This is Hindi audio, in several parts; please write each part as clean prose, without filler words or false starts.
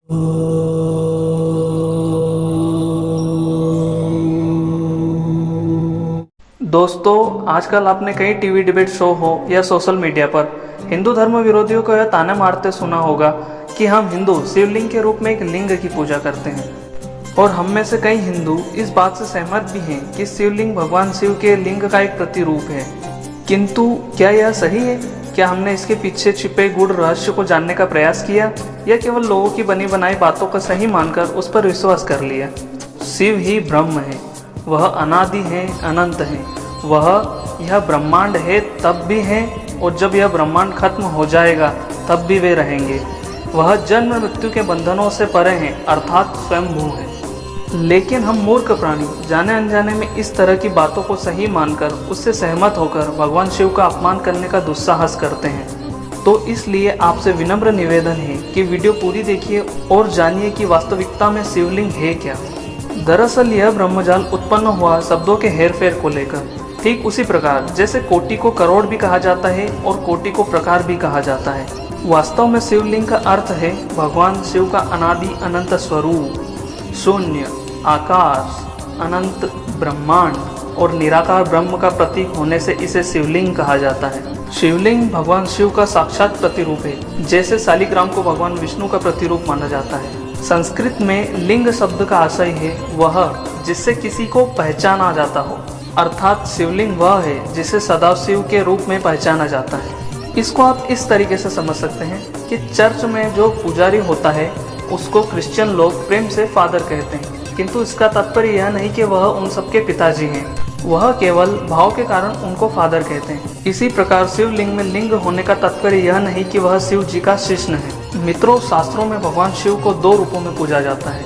दोस्तों, आजकल आपने कई टीवी डिबेट शो हो या सोशल मीडिया पर हिंदू धर्म विरोधियों को यह ताने मारते सुना होगा कि हम हिंदू शिवलिंग के रूप में एक लिंग की पूजा करते हैं। और हम में से कई हिंदू इस बात से सहमत भी हैं कि शिवलिंग भगवान शिव के लिंग का एक प्रतिरूप है। किंतु क्या यह सही है? क्या हमने इसके पीछे छिपे गूढ़ रहस्य को जानने का प्रयास किया या केवल लोगों की बनी बनाई बातों को सही मानकर उस पर विश्वास कर लिया? शिव ही ब्रह्म है, वह अनादि है, अनंत है। वह यह ब्रह्मांड है तब भी है, और जब यह ब्रह्मांड खत्म हो जाएगा तब भी वे रहेंगे। वह जन्म मृत्यु के बंधनों से परे हैं, अर्थात स्वयंभू है। लेकिन हम मूर्ख प्राणी जाने अनजाने में इस तरह की बातों को सही मानकर उससे सहमत होकर भगवान शिव का अपमान करने का दुस्साहस करते हैं। तो इसलिए आपसे विनम्र निवेदन है कि वीडियो पूरी देखिए और जानिए कि वास्तविकता में शिवलिंग है क्या। दरअसल यह ब्रह्मजाल उत्पन्न हुआ शब्दों के हेरफेर को लेकर, ठीक उसी प्रकार जैसे कोटि को करोड़ भी कहा जाता है और कोटि को प्रकार भी कहा जाता है। वास्तव में शिवलिंग का अर्थ है भगवान शिव का अनादि अनंत स्वरूप, शून्य, आकाश, अनंत ब्रह्मांड और निराकार ब्रह्म का प्रतीक होने से इसे शिवलिंग कहा जाता है। शिवलिंग भगवान शिव का साक्षात प्रतिरूप है, जैसे शालिग्राम को भगवान विष्णु का प्रतिरूप माना जाता है। संस्कृत में लिंग शब्द का आशय है वह जिससे किसी को पहचाना जाता हो, अर्थात शिवलिंग वह है जिसे सदाशिव के रूप में पहचाना जाता है। इसको आप इस तरीके से समझ सकते हैं कि चर्च में जो पुजारी होता है उसको क्रिश्चियन लोग प्रेम से फादर कहते हैं, किंतु इसका तात्पर्य यह नहीं कि वह उन सबके पिताजी हैं, वह केवल भाव के कारण उनको फादर कहते हैं। इसी प्रकार शिवलिंग में लिंग होने का तात्पर्य यह नहीं कि वह शिव जी का शिष्य है। मित्रों, शास्त्रों में भगवान शिव को दो रूपों में पूजा जाता है,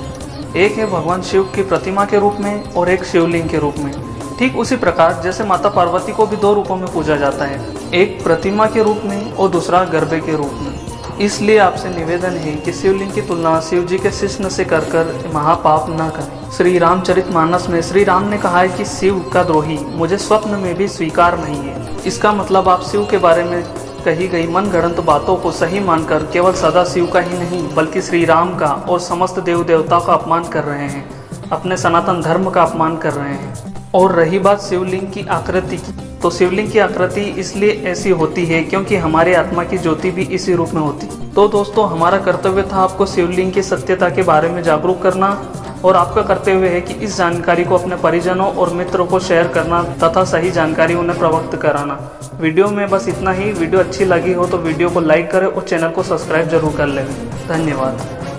एक है भगवान शिव की प्रतिमा के रूप में और एक शिवलिंग के रूप में। ठीक उसी प्रकार जैसे माता पार्वती को भी दो रूपों में पूजा जाता है, एक प्रतिमा के रूप में और दूसरा गर्भे के रूप में। इसलिए आपसे निवेदन है कि शिवलिंग की तुलना शिव जी के शिष्य से कर महापाप न करें। श्री रामचरितमानस में श्री राम ने कहा है कि शिव का द्रोही मुझे स्वप्न में भी स्वीकार नहीं है। इसका मतलब आप शिव के बारे में कही गई मनगढ़ंत बातों को सही मानकर केवल सदा शिव का ही नहीं बल्कि श्री राम का और समस्त देव देवताओं का अपमान कर रहे हैं, अपने सनातन धर्म का अपमान कर रहे हैं। और रही बात शिवलिंग की आकृति की, तो शिवलिंग की आकृति इसलिए ऐसी होती है क्योंकि हमारे आत्मा की ज्योति भी इसी रूप में होती। तो दोस्तों, हमारा कर्तव्य था आपको शिवलिंग की सत्यता के बारे में जागरूक करना, और आपका कर्तव्य है कि इस जानकारी को अपने परिजनों और मित्रों को शेयर करना तथा सही जानकारी उन्हें प्रवक्त कराना। वीडियो में बस इतना ही। वीडियो अच्छी लगी हो तो वीडियो को लाइक करें और चैनल को सब्सक्राइब जरूर कर लें। धन्यवाद।